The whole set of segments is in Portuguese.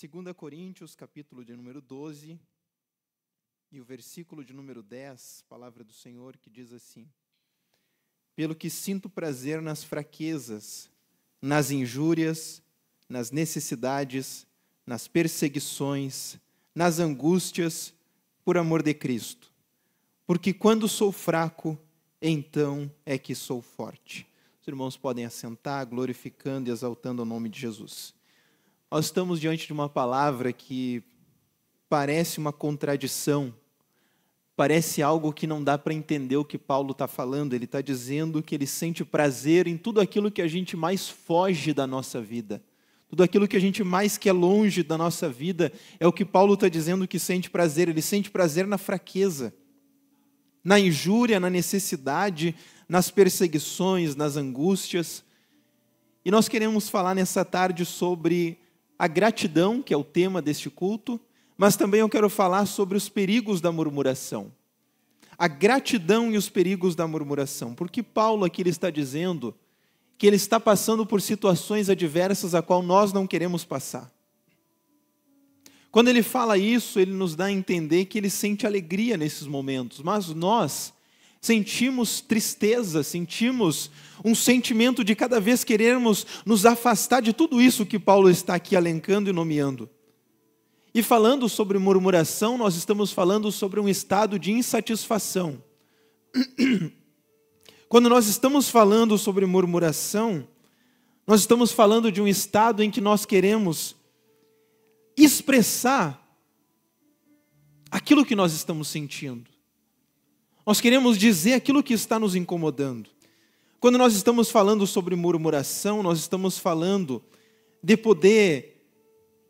2 Coríntios, capítulo de número 12, e o versículo de número 10, palavra do Senhor, que diz assim: Pelo que sinto prazer nas fraquezas, nas injúrias, nas necessidades, nas perseguições, nas angústias, por amor de Cristo. Porque quando sou fraco, então é que sou forte. Os irmãos podem assentar, glorificando e exaltando o nome de Jesus. Nós estamos diante de uma palavra que parece uma contradição, parece algo que não dá para entender o que Paulo está falando. Ele está dizendo que ele sente prazer em tudo aquilo que a gente mais foge da nossa vida. Tudo aquilo que a gente mais quer longe da nossa vida é o que Paulo está dizendo que sente prazer. Ele sente prazer na fraqueza, na injúria, na necessidade, nas perseguições, nas angústias. E nós queremos falar nessa tarde sobre a gratidão, que é o tema deste culto, mas também eu quero falar sobre os perigos da murmuração. A gratidão e os perigos da murmuração. Porque Paulo aqui ele está dizendo que ele está passando por situações adversas a qual nós não queremos passar. Quando ele fala isso, ele nos dá a entender que ele sente alegria nesses momentos, mas nós sentimos tristeza, sentimos um sentimento de cada vez querermos nos afastar de tudo isso que Paulo está aqui elencando e nomeando. E falando sobre murmuração, nós estamos falando sobre um estado de insatisfação. Quando nós estamos falando sobre murmuração, nós estamos falando de um estado em que nós queremos expressar aquilo que nós estamos sentindo. Nós queremos dizer aquilo que está nos incomodando. Quando nós estamos falando sobre murmuração, nós estamos falando de poder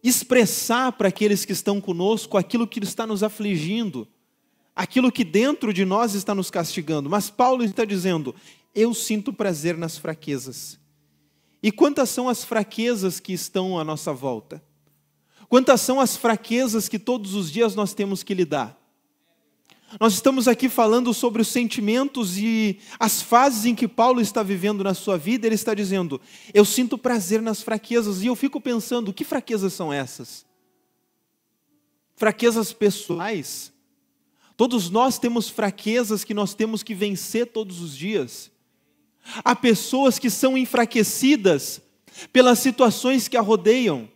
expressar para aqueles que estão conosco aquilo que está nos afligindo, aquilo que dentro de nós está nos castigando. Mas Paulo está dizendo: eu sinto prazer nas fraquezas. E quantas são as fraquezas que estão à nossa volta? Quantas são as fraquezas que todos os dias nós temos que lidar? Nós estamos aqui falando sobre os sentimentos e as fases em que Paulo está vivendo na sua vida. Ele está dizendo: eu sinto prazer nas fraquezas. E eu fico pensando, que fraquezas são essas? Fraquezas pessoais? Todos nós temos fraquezas que nós temos que vencer todos os dias. Há pessoas que são enfraquecidas pelas situações que a rodeiam,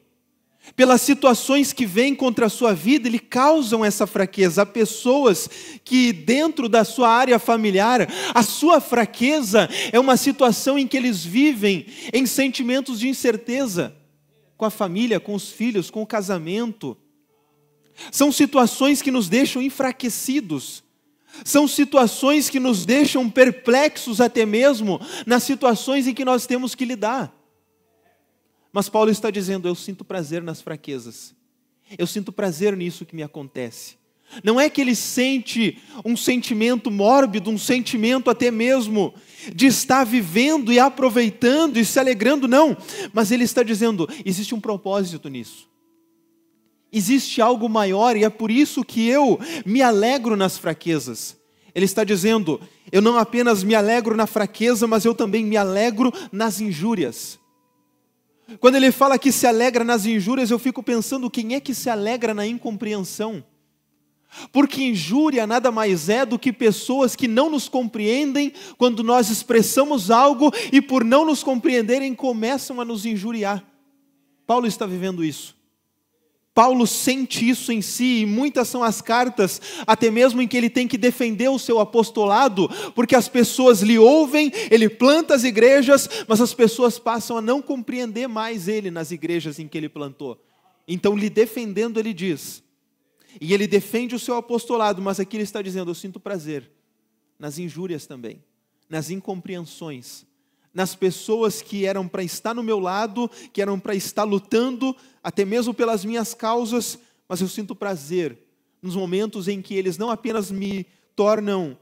pelas situações que vêm contra a sua vida, lhe causam essa fraqueza. Há pessoas que dentro da sua área familiar, a sua fraqueza é uma situação em que eles vivem em sentimentos de incerteza, com a família, com os filhos, com o casamento. São situações que nos deixam enfraquecidos, são situações que nos deixam perplexos até mesmo nas situações em que nós temos que lidar. Mas Paulo está dizendo: eu sinto prazer nas fraquezas. Eu sinto prazer nisso que me acontece. Não é que ele sente um sentimento mórbido, um sentimento até mesmo de estar vivendo e aproveitando e se alegrando, não. Mas ele está dizendo: existe um propósito nisso. Existe algo maior e é por isso que eu me alegro nas fraquezas. Ele está dizendo: eu não apenas me alegro na fraqueza, mas eu também me alegro nas injúrias. Quando ele fala que se alegra nas injúrias, eu fico pensando, quem é que se alegra na incompreensão? Porque injúria nada mais é do que pessoas que não nos compreendem quando nós expressamos algo e por não nos compreenderem começam a nos injuriar. Paulo está vivendo isso. Paulo sente isso em si, e muitas são as cartas, até mesmo em que ele tem que defender o seu apostolado, porque as pessoas lhe ouvem, ele planta as igrejas, mas as pessoas passam a não compreender mais ele nas igrejas em que ele plantou. Então, lhe defendendo, ele diz, e ele defende o seu apostolado, mas aqui ele está dizendo: eu sinto prazer nas injúrias também, nas incompreensões, nas pessoas que eram para estar no meu lado, que eram para estar lutando, até mesmo pelas minhas causas, mas eu sinto prazer nos momentos em que eles não apenas me tornam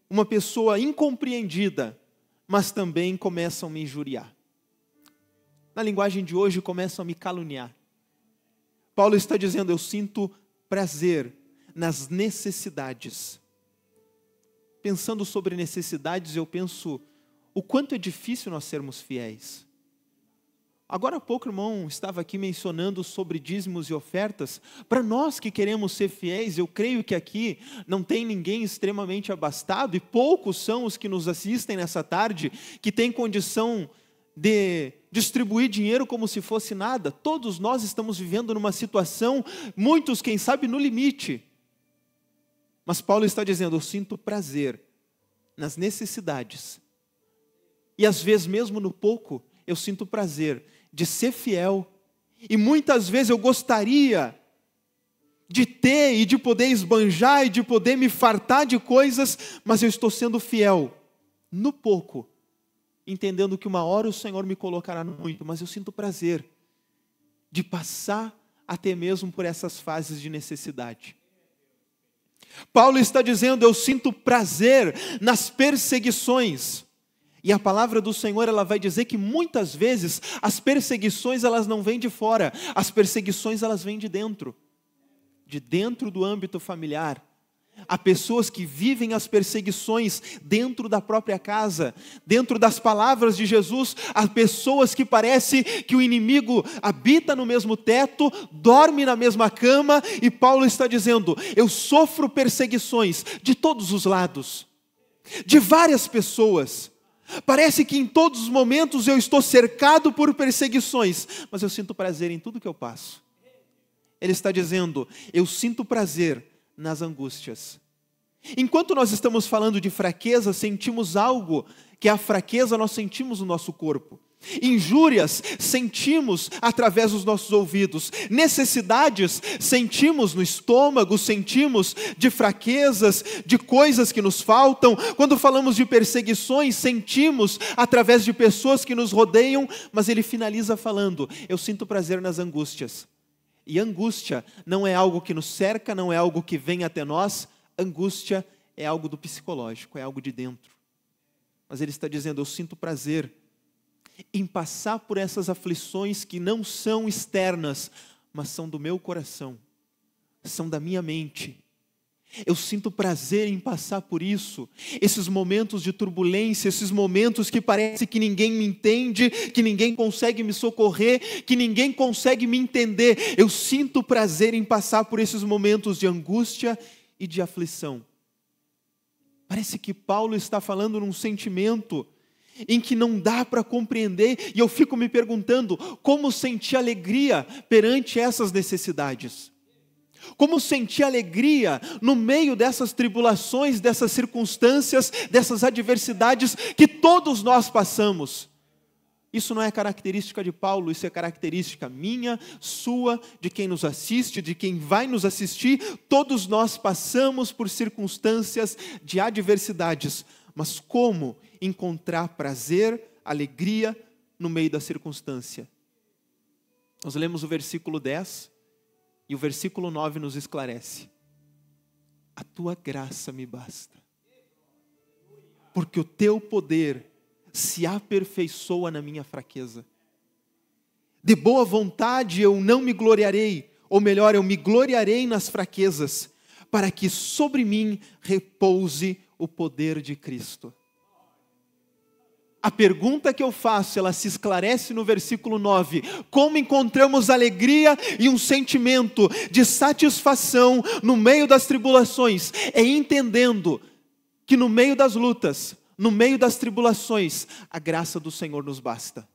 uma pessoa incompreendida, mas também começam a me injuriar. Na linguagem de hoje, começam a me caluniar. Paulo está dizendo: eu sinto prazer nas necessidades. Pensando sobre necessidades, eu penso o quanto é difícil nós sermos fiéis. Agora há pouco o irmão estava aqui mencionando sobre dízimos e ofertas. Para nós que queremos ser fiéis, eu creio que aqui não tem ninguém extremamente abastado, e poucos são os que nos assistem nessa tarde, que tem condição de distribuir dinheiro como se fosse nada. Todos nós estamos vivendo numa situação, muitos, quem sabe, no limite. Mas Paulo está dizendo, eu sinto prazer nas necessidades. E às vezes, mesmo no pouco, eu sinto prazer de ser fiel, e muitas vezes eu gostaria de ter e de poder esbanjar e de poder me fartar de coisas, mas eu estou sendo fiel no pouco, entendendo que uma hora o Senhor me colocará no muito, mas eu sinto prazer de passar até mesmo por essas fases de necessidade. Paulo está dizendo, eu sinto prazer nas perseguições. E a palavra do Senhor, ela vai dizer que muitas vezes as perseguições, elas não vêm de fora, as perseguições, elas vêm de dentro do âmbito familiar. Há pessoas que vivem as perseguições dentro da própria casa, dentro das palavras de Jesus. Há pessoas que parece que o inimigo habita no mesmo teto, dorme na mesma cama, e Paulo está dizendo, eu sofro perseguições de todos os lados, de várias pessoas. Parece que em todos os momentos eu estou cercado por perseguições, mas eu sinto prazer em tudo que eu passo. Ele está dizendo, eu sinto prazer nas angústias. Enquanto nós estamos falando de fraqueza, sentimos algo que é a fraqueza, nós sentimos no nosso corpo. Injúrias sentimos através dos nossos ouvidos, necessidades sentimos no estômago, sentimos de fraquezas, de coisas que nos faltam. Quando falamos de perseguições, sentimos através de pessoas que nos rodeiam, mas ele finaliza falando, eu sinto prazer nas angústias. E angústia não é algo que nos cerca, não é algo que vem até nós, angústia é algo do psicológico, é algo de dentro. Mas ele está dizendo, eu sinto prazer em passar por essas aflições que não são externas, mas são do meu coração, são da minha mente. Eu sinto prazer em passar por isso, esses momentos de turbulência, esses momentos que parece que ninguém me entende, que ninguém consegue me socorrer, que ninguém consegue me entender. Eu sinto prazer em passar por esses momentos de angústia e de aflição. Parece que Paulo está falando num sentimento em que não dá para compreender, e eu fico me perguntando, como sentir alegria perante essas necessidades? Como sentir alegria no meio dessas tribulações, dessas circunstâncias, dessas adversidades que todos nós passamos? Isso não é característica de Paulo, isso é característica minha, sua, de quem nos assiste, de quem vai nos assistir. Todos nós passamos por circunstâncias de adversidades, mas como encontrar prazer, alegria no meio da circunstância? Nós lemos o versículo 10 e o versículo 9 nos esclarece. A tua graça me basta, porque o teu poder se aperfeiçoa na minha fraqueza. De boa vontade eu não me gloriarei, ou melhor, eu me gloriarei nas fraquezas, para que sobre mim repouse o poder de Cristo. A pergunta que eu faço, ela se esclarece no versículo 9. Como encontramos alegria e um sentimento de satisfação no meio das tribulações? É entendendo que no meio das lutas, no meio das tribulações, a graça do Senhor nos basta.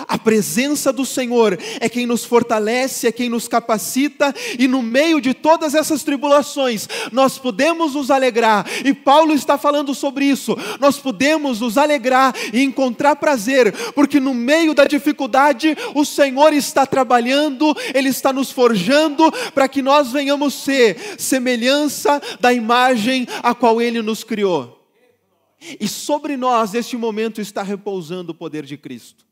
A presença do Senhor é quem nos fortalece, é quem nos capacita, e no meio de todas essas tribulações, nós podemos nos alegrar, e Paulo está falando sobre isso, nós podemos nos alegrar e encontrar prazer, porque no meio da dificuldade, o Senhor está trabalhando, Ele está nos forjando, para que nós venhamos ser semelhança da imagem a qual Ele nos criou. E sobre nós, neste momento, está repousando o poder de Cristo.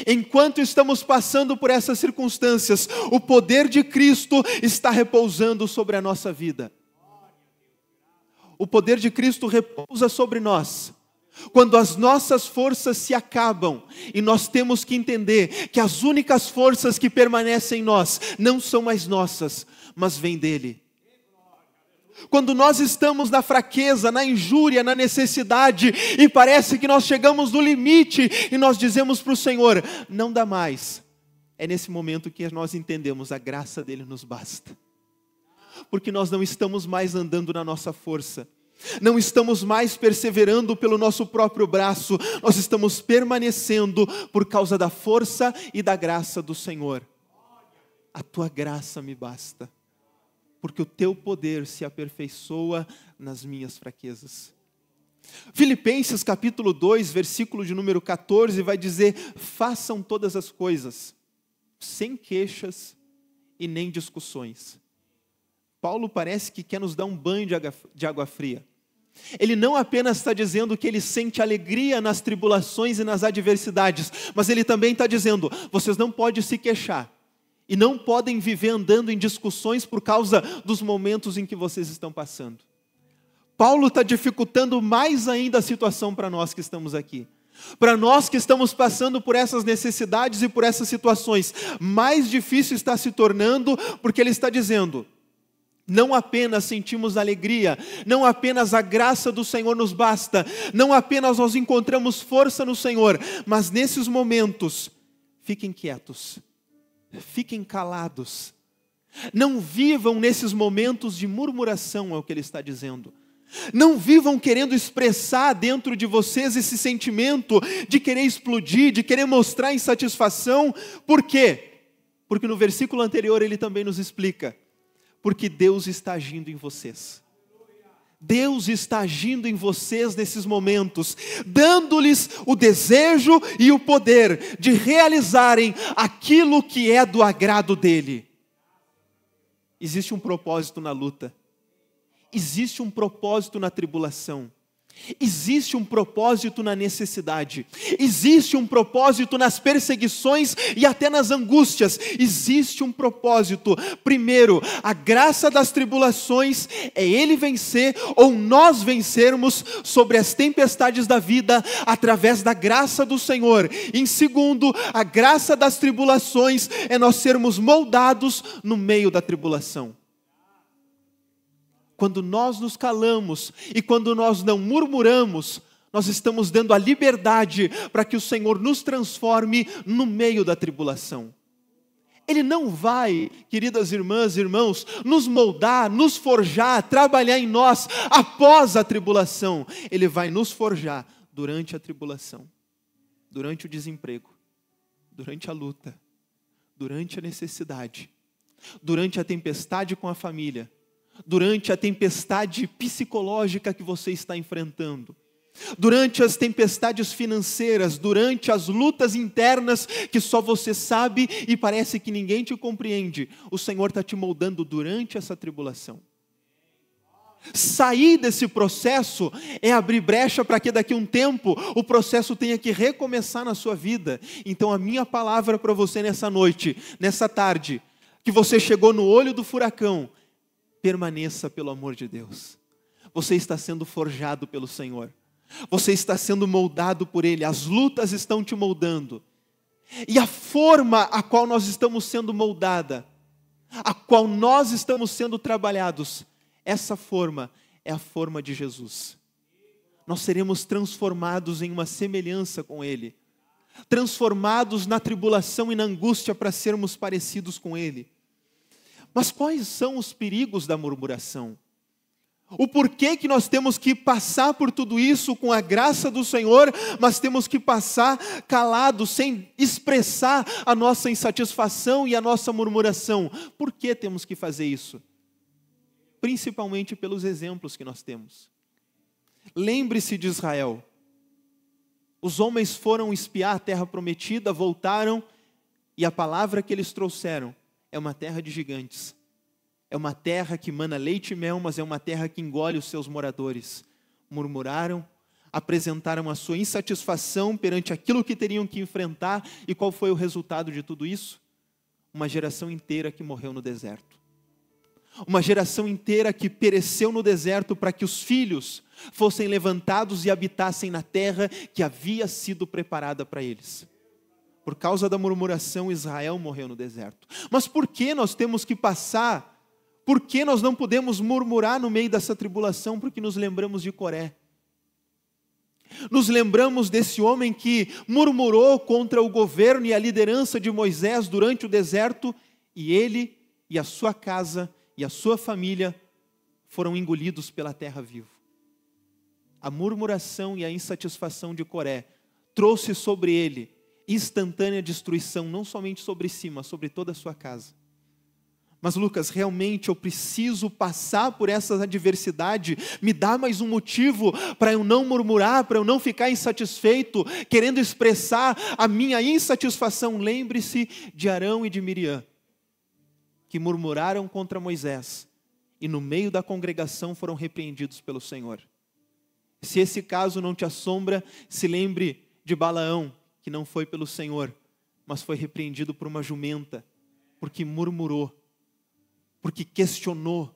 Enquanto estamos passando por essas circunstâncias, o poder de Cristo está repousando sobre a nossa vida. O poder de Cristo repousa sobre nós quando as nossas forças se acabam, e nós temos que entender que as únicas forças que permanecem em nós não são mais nossas, mas vêm dele. Quando nós estamos na fraqueza, na injúria, na necessidade, e parece que nós chegamos no limite, e nós dizemos para o Senhor, não dá mais. É nesse momento que nós entendemos, a graça dele nos basta. Porque nós não estamos mais andando na nossa força, não estamos mais perseverando pelo nosso próprio braço, nós estamos permanecendo por causa da força e da graça do Senhor. A tua graça me basta, porque o teu poder se aperfeiçoa nas minhas fraquezas. Filipenses capítulo 2, versículo de número 14, vai dizer, façam todas as coisas, sem queixas e nem discussões. Paulo parece que quer nos dar um banho de água fria. Ele não apenas está dizendo que ele sente alegria nas tribulações e nas adversidades, mas ele também está dizendo, vocês não podem se queixar. E não podem viver andando em discussões por causa dos momentos em que vocês estão passando. Paulo está dificultando mais ainda a situação para nós que estamos aqui. Para nós que estamos passando por essas necessidades e por essas situações, mais difícil está se tornando, porque ele está dizendo, não apenas sentimos alegria, não apenas a graça do Senhor nos basta, não apenas nós encontramos força no Senhor, mas nesses momentos, fiquem quietos. Fiquem calados, não vivam nesses momentos de murmuração, é o que ele está dizendo. Não vivam querendo expressar dentro de vocês esse sentimento de querer explodir, de querer mostrar insatisfação. Por quê? Porque no versículo anterior ele também nos explica, porque Deus está agindo em vocês. Deus está agindo em vocês nesses momentos, dando-lhes o desejo e o poder de realizarem aquilo que é do agrado dEle. Existe um propósito na luta, existe um propósito na tribulação, existe um propósito na necessidade, existe um propósito nas perseguições e até nas angústias, existe um propósito. Primeiro, a graça das tribulações é Ele vencer ou nós vencermos sobre as tempestades da vida através da graça do Senhor. Em segundo, a graça das tribulações é nós sermos moldados no meio da tribulação. Quando nós nos calamos e quando nós não murmuramos, nós estamos dando a liberdade para que o Senhor nos transforme no meio da tribulação. Ele não vai, queridas irmãs e irmãos, nos moldar, nos forjar, trabalhar em nós após a tribulação. Ele vai nos forjar durante a tribulação, durante o desemprego, durante a luta, durante a necessidade, durante a tempestade com a família, durante a tempestade psicológica que você está enfrentando, durante as tempestades financeiras, durante as lutas internas que só você sabe e parece que ninguém te compreende, o Senhor está te moldando durante essa tribulação. Sair desse processo é abrir brecha para que daqui a um tempo o processo tenha que recomeçar na sua vida. Então a minha palavra para você nessa noite, nessa tarde, que você chegou no olho do furacão, permaneça pelo amor de Deus. Você está sendo forjado pelo Senhor. Você está sendo moldado por Ele. As lutas estão te moldando. E a forma a qual nós estamos sendo moldada, a qual nós estamos sendo trabalhados, essa forma é a forma de Jesus. Nós seremos transformados em uma semelhança com Ele. Transformados na tribulação e na angústia para sermos parecidos com Ele. Mas quais são os perigos da murmuração? O porquê que nós temos que passar por tudo isso com a graça do Senhor, mas temos que passar calados, sem expressar a nossa insatisfação e a nossa murmuração? Por que temos que fazer isso? Principalmente pelos exemplos que nós temos. Lembre-se de Israel. Os homens foram espiar a terra prometida, voltaram, e a palavra que eles trouxeram é uma terra de gigantes. É uma terra que mana leite e mel, mas é uma terra que engole os seus moradores. Murmuraram, apresentaram a sua insatisfação perante aquilo que teriam que enfrentar. E qual foi o resultado de tudo isso? Uma geração inteira que morreu no deserto. Uma geração inteira que pereceu no deserto para que os filhos fossem levantados e habitassem na terra que havia sido preparada para eles. Por causa da murmuração, Israel morreu no deserto. Mas por que nós temos que passar Por que nós não podemos murmurar no meio dessa tribulação? Porque nos lembramos de Coré. Nos lembramos desse homem que murmurou contra o governo e a liderança de Moisés durante o deserto, e ele e a sua casa e a sua família foram engolidos pela terra viva. A murmuração e a insatisfação de Coré trouxe sobre ele instantânea destruição, não somente sobre si, mas sobre toda a sua casa. Mas Lucas, realmente eu preciso passar por essa adversidade, me dá mais um motivo para eu não murmurar, para eu não ficar insatisfeito, querendo expressar a minha insatisfação. Lembre-se de Arão e de Miriam, que murmuraram contra Moisés, e no meio da congregação foram repreendidos pelo Senhor. Se esse caso não te assombra, se lembre de Balaão, que não foi pelo Senhor, mas foi repreendido por uma jumenta, porque murmurou, porque questionou,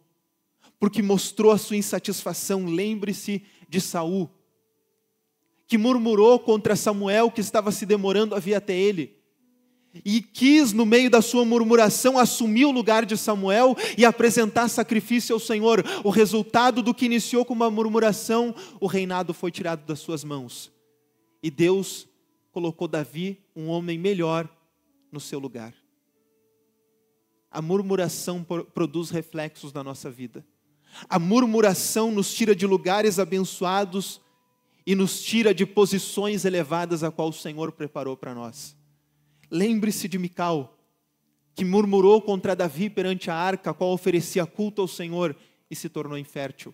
porque mostrou a sua insatisfação. Lembre-se de Saul, que murmurou contra Samuel, que estava se demorando a vir até ele, e quis, no meio da sua murmuração, assumir o lugar de Samuel e apresentar sacrifício ao Senhor. O resultado do que iniciou com uma murmuração, o reinado foi tirado das suas mãos. E Deus colocou Davi, um homem melhor, no seu lugar. A murmuração produz reflexos na nossa vida. A murmuração nos tira de lugares abençoados e nos tira de posições elevadas a qual o Senhor preparou para nós. Lembre-se de Mical, que murmurou contra Davi perante a arca, a qual oferecia culto ao Senhor e se tornou infértil.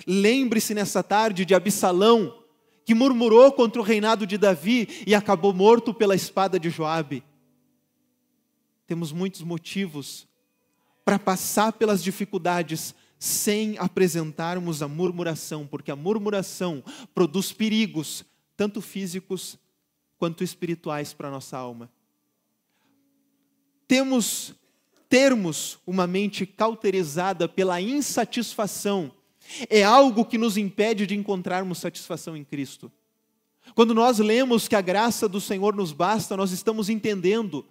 Lembre-se nessa tarde de Absalão, que murmurou contra o reinado de Davi e acabou morto pela espada de Joabe. Temos muitos motivos para passar pelas dificuldades sem apresentarmos a murmuração, porque a murmuração produz perigos, tanto físicos quanto espirituais para a nossa alma. Termos uma mente cauterizada pela insatisfação é algo que nos impede de encontrarmos satisfação em Cristo. Quando nós lemos que a graça do Senhor nos basta, nós estamos entendendo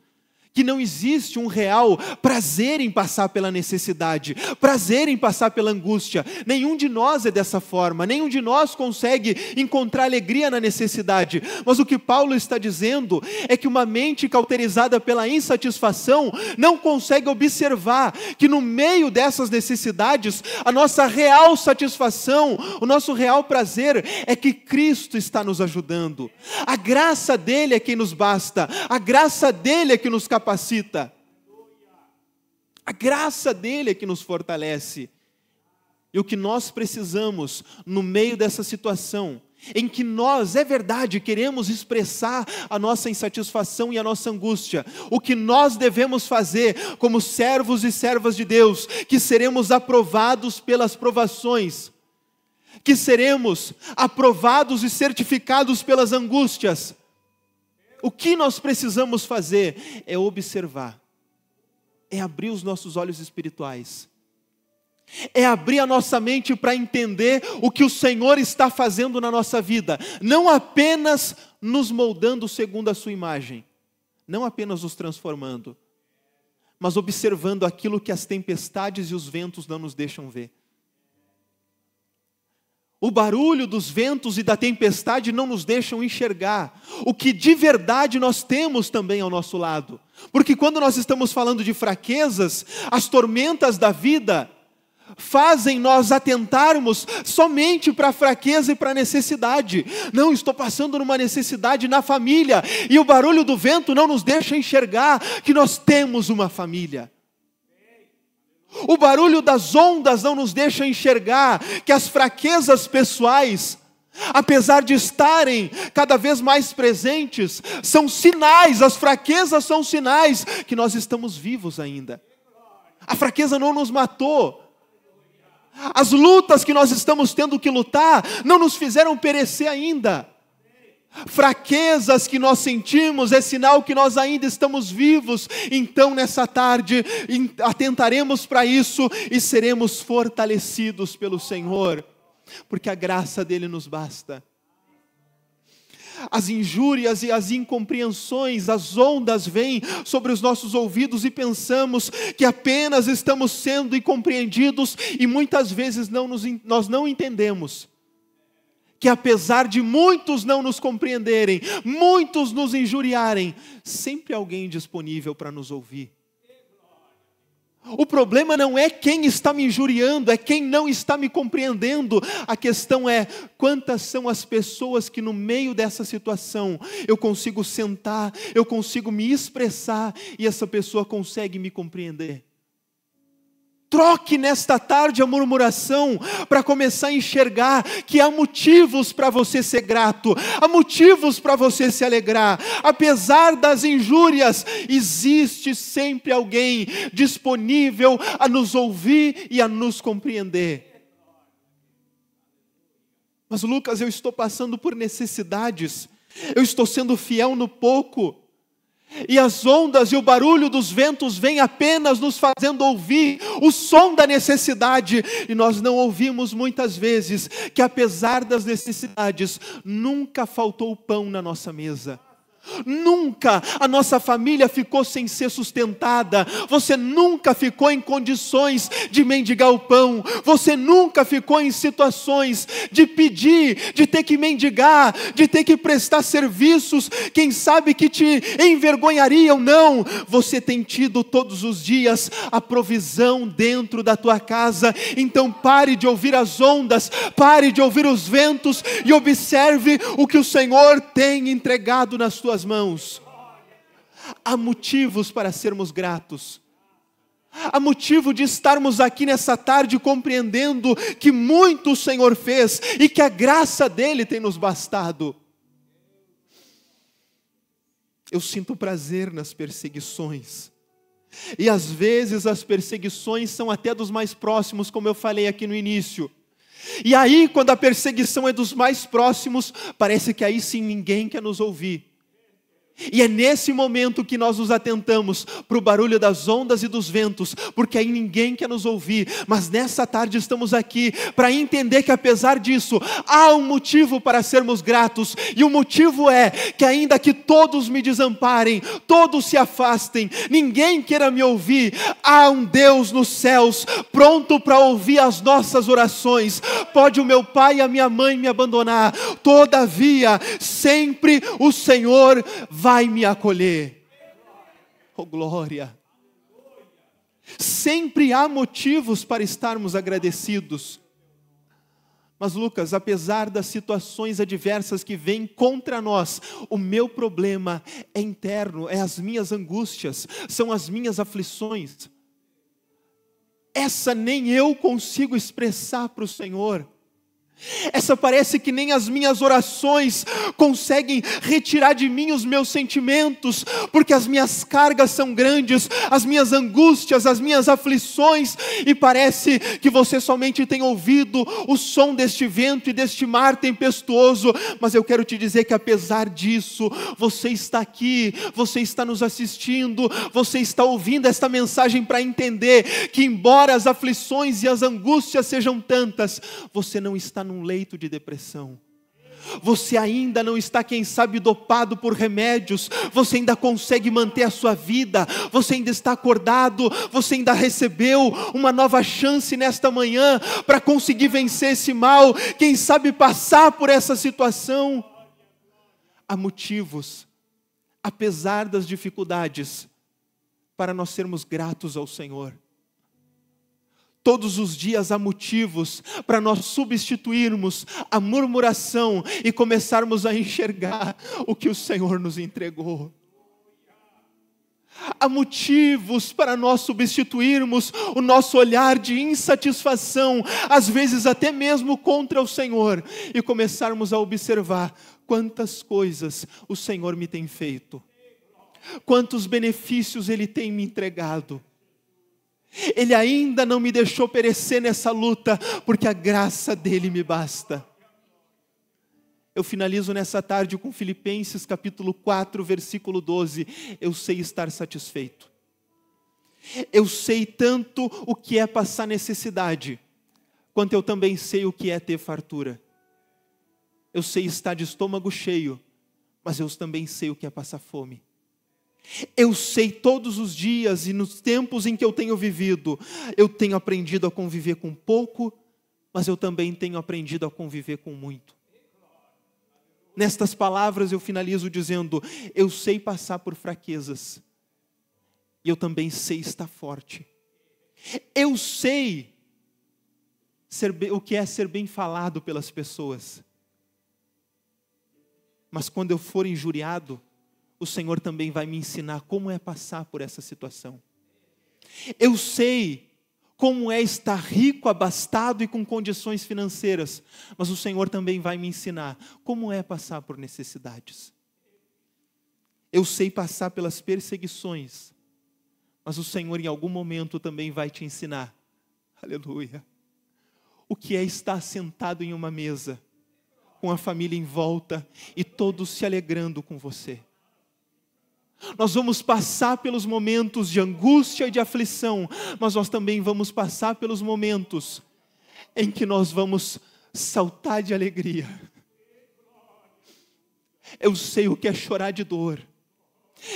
que não existe um real prazer em passar pela necessidade, prazer em passar pela angústia. Nenhum de nós é dessa forma, nenhum de nós consegue encontrar alegria na necessidade. Mas o que Paulo está dizendo é que uma mente cauterizada pela insatisfação não consegue observar que no meio dessas necessidades, a nossa real satisfação, o nosso real prazer é que Cristo está nos ajudando. A graça dele é quem nos basta, a graça dele é que nos capacita. A graça dele é que nos fortalece. E o que nós precisamos no meio dessa situação, em que nós, é verdade, queremos expressar a nossa insatisfação e a nossa angústia, o que nós devemos fazer como servos e servas de Deus, que seremos aprovados pelas provações, que seremos aprovados e certificados pelas angústias. O que nós precisamos fazer é observar, é abrir os nossos olhos espirituais, é abrir a nossa mente para entender o que o Senhor está fazendo na nossa vida, não apenas nos moldando segundo a sua imagem, não apenas nos transformando, mas observando aquilo que as tempestades e os ventos não nos deixam ver. O barulho dos ventos e da tempestade não nos deixam enxergar o que de verdade nós temos também ao nosso lado. Porque quando nós estamos falando de fraquezas, as tormentas da vida fazem nós atentarmos somente para a fraqueza e para a necessidade. Não, estou passando numa necessidade na família, e o barulho do vento não nos deixa enxergar que nós temos uma família. O barulho das ondas não nos deixa enxergar que as fraquezas pessoais, apesar de estarem cada vez mais presentes, são sinais, as fraquezas são sinais que nós estamos vivos ainda. A fraqueza não nos matou. As lutas que nós estamos tendo que lutar não nos fizeram perecer ainda. Fraquezas que nós sentimos é sinal que nós ainda estamos vivos. Então nessa tarde atentaremos para isso e seremos fortalecidos pelo Senhor, porque a graça dele nos basta. As injúrias e as incompreensões, as ondas vêm sobre os nossos ouvidos e pensamos que apenas estamos sendo incompreendidos e muitas vezes nós não entendemos que apesar de muitos não nos compreenderem, muitos nos injuriarem, sempre há alguém disponível para nos ouvir. O problema não é quem está me injuriando, é quem não está me compreendendo. A questão é, quantas são as pessoas que no meio dessa situação, eu consigo sentar, eu consigo me expressar, e essa pessoa consegue me compreender. Troque nesta tarde a murmuração para começar a enxergar que há motivos para você ser grato, há motivos para você se alegrar. Apesar das injúrias, existe sempre alguém disponível a nos ouvir e a nos compreender. Mas Lucas, eu estou passando por necessidades, eu estou sendo fiel no pouco, e as ondas e o barulho dos ventos vêm apenas nos fazendo ouvir o som da necessidade, e nós não ouvimos muitas vezes que apesar das necessidades, nunca faltou pão na nossa mesa. Nunca a nossa família ficou sem ser sustentada. Você nunca ficou em condições de mendigar o pão. Você nunca ficou em situações de pedir, de ter que mendigar, de ter que prestar serviços, quem sabe que te envergonhariam. Não, você tem tido todos os dias a provisão dentro da tua casa. Então pare de ouvir as ondas, pare de ouvir os ventos e observe o que o Senhor tem entregado nas tuas mãos. Há motivos para sermos gratos. Há motivo de estarmos aqui nessa tarde compreendendo que muito o Senhor fez e que a graça dele tem nos bastado. Eu sinto prazer nas perseguições. E às vezes as perseguições são até dos mais próximos, como eu falei aqui no início. E aí, quando a perseguição é dos mais próximos, parece que aí sim ninguém quer nos ouvir. E é nesse momento que nós nos atentamos para o barulho das ondas e dos ventos, porque aí ninguém quer nos ouvir. Mas nessa tarde estamos aqui para entender que apesar disso, há um motivo para sermos gratos. E o motivo é que ainda que todos me desamparem, todos se afastem, ninguém queira me ouvir, há um Deus nos céus, pronto para ouvir as nossas orações. Pode o meu pai e a minha mãe me abandonar, todavia sempre o Senhor vai me acolher. Oh glória! Sempre há motivos para estarmos agradecidos. Mas Lucas, apesar das situações adversas que vêm contra nós, o meu problema é interno, é as minhas angústias, são as minhas aflições. Essa nem eu consigo expressar para o Senhor. Essa parece que nem as minhas orações conseguem retirar de mim os meus sentimentos, porque as minhas cargas são grandes, as minhas angústias, as minhas aflições, e parece que você somente tem ouvido o som deste vento e deste mar tempestuoso. Mas eu quero te dizer que apesar disso, você está aqui, você está nos assistindo, você está ouvindo esta mensagem para entender que embora as aflições e as angústias sejam tantas, você não está num leito de depressão. Você ainda não está, quem sabe, dopado por remédios. Você ainda consegue manter a sua vida. Você ainda está acordado. Você ainda recebeu uma nova chance nesta manhã para conseguir vencer esse mal. Quem sabe passar por essa situação. Há motivos, apesar das dificuldades, para nós sermos gratos ao Senhor. Todos os dias há motivos para nós substituirmos a murmuração e começarmos a enxergar o que o Senhor nos entregou. Há motivos para nós substituirmos o nosso olhar de insatisfação, às vezes até mesmo contra o Senhor, e começarmos a observar quantas coisas o Senhor me tem feito, quantos benefícios Ele tem me entregado. Ele ainda não me deixou perecer nessa luta, porque a graça dele me basta. Eu finalizo nessa tarde com Filipenses capítulo 4, versículo 12. Eu sei estar satisfeito. Eu sei tanto o que é passar necessidade, quanto eu também sei o que é ter fartura. Eu sei estar de estômago cheio, mas eu também sei o que é passar fome. Eu sei todos os dias e nos tempos em que eu tenho vivido, eu tenho aprendido a conviver com pouco, mas eu também tenho aprendido a conviver com muito. Nestas palavras eu finalizo dizendo, eu sei passar por fraquezas, e eu também sei estar forte. Eu sei o que é ser bem falado pelas pessoas, mas quando eu for injuriado, o Senhor também vai me ensinar como é passar por essa situação. Eu sei como é estar rico, abastado e com condições financeiras, mas o Senhor também vai me ensinar como é passar por necessidades. Eu sei passar pelas perseguições, mas o Senhor em algum momento também vai te ensinar, aleluia, o que é estar sentado em uma mesa, com a família em volta e todos se alegrando com você. Nós vamos passar pelos momentos de angústia e de aflição, mas nós também vamos passar pelos momentos em que nós vamos saltar de alegria. Eu sei o que é chorar de dor.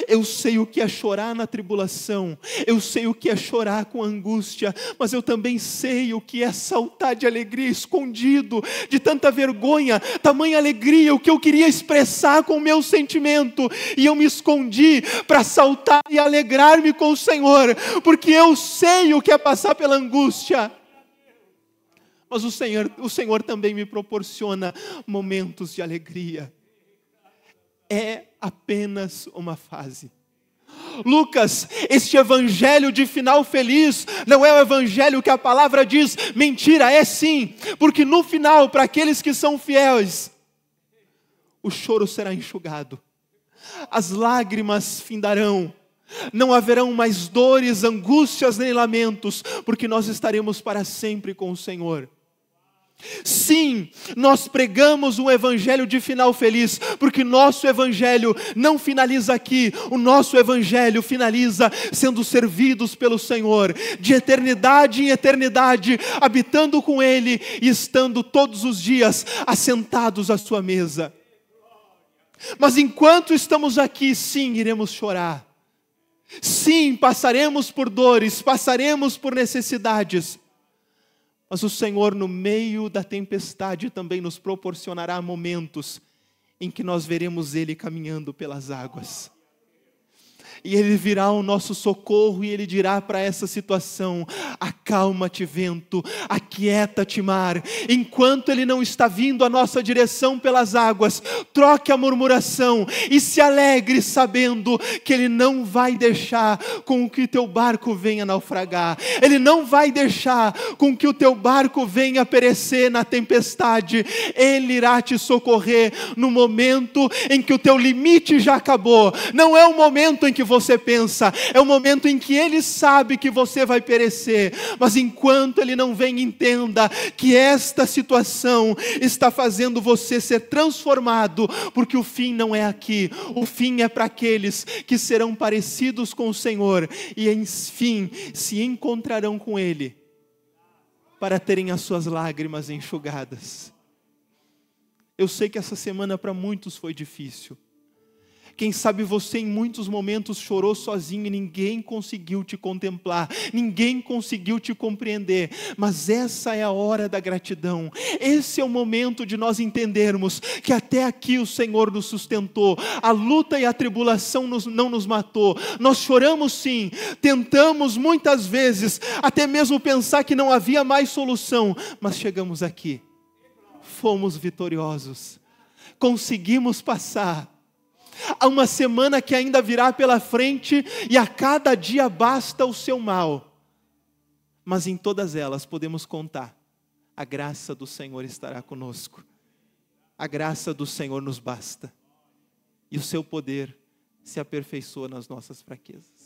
Eu sei o que é chorar na tribulação, eu sei o que é chorar com angústia, mas eu também sei o que é saltar de alegria escondido, de tanta vergonha, tamanha alegria, o que eu queria expressar com o meu sentimento, e eu me escondi para saltar e alegrar-me com o Senhor, porque eu sei o que é passar pela angústia. Mas o Senhor também me proporciona momentos de alegria. É apenas uma fase. Lucas, este evangelho de final feliz, não é o evangelho que a palavra diz, mentira, é sim, porque no final, para aqueles que são fiéis, o choro será enxugado, as lágrimas findarão, não haverão mais dores, angústias nem lamentos, porque nós estaremos para sempre com o Senhor. Sim, nós pregamos um evangelho de final feliz, porque nosso evangelho não finaliza aqui, o nosso evangelho finaliza sendo servidos pelo Senhor, de eternidade em eternidade, habitando com Ele e estando todos os dias assentados à sua mesa. Mas enquanto estamos aqui, sim, iremos chorar, sim, passaremos por dores, passaremos por necessidades, mas o Senhor, no meio da tempestade, também nos proporcionará momentos em que nós veremos Ele caminhando pelas águas. E Ele virá ao nosso socorro e Ele dirá para essa situação, acalma-te vento, aquieta-te mar. Enquanto Ele não está vindo à nossa direção pelas águas, troque a murmuração e se alegre sabendo que Ele não vai deixar com que teu barco venha naufragar. Ele não vai deixar com que o teu barco venha perecer na tempestade. Ele irá te socorrer no momento em que o teu limite já acabou. Não é o momento em que você pensa, é o momento em que Ele sabe que você vai perecer, mas enquanto Ele não vem, entenda que esta situação está fazendo você ser transformado, porque o fim não é aqui, o fim é para aqueles que serão parecidos com o Senhor, e enfim, se encontrarão com Ele, para terem as suas lágrimas enxugadas. Eu sei que essa semana para muitos foi difícil. Quem sabe você em muitos momentos chorou sozinho e ninguém conseguiu te contemplar, ninguém conseguiu te compreender, mas essa é a hora da gratidão, esse é o momento de nós entendermos que até aqui o Senhor nos sustentou, a luta e a tribulação não nos matou, nós choramos sim, tentamos muitas vezes, até mesmo pensar que não havia mais solução, mas chegamos aqui, fomos vitoriosos, conseguimos passar. Há uma semana que ainda virá pela frente e a cada dia basta o seu mal. Mas em todas elas podemos contar, a graça do Senhor estará conosco. A graça do Senhor nos basta. E o seu poder se aperfeiçoa nas nossas fraquezas.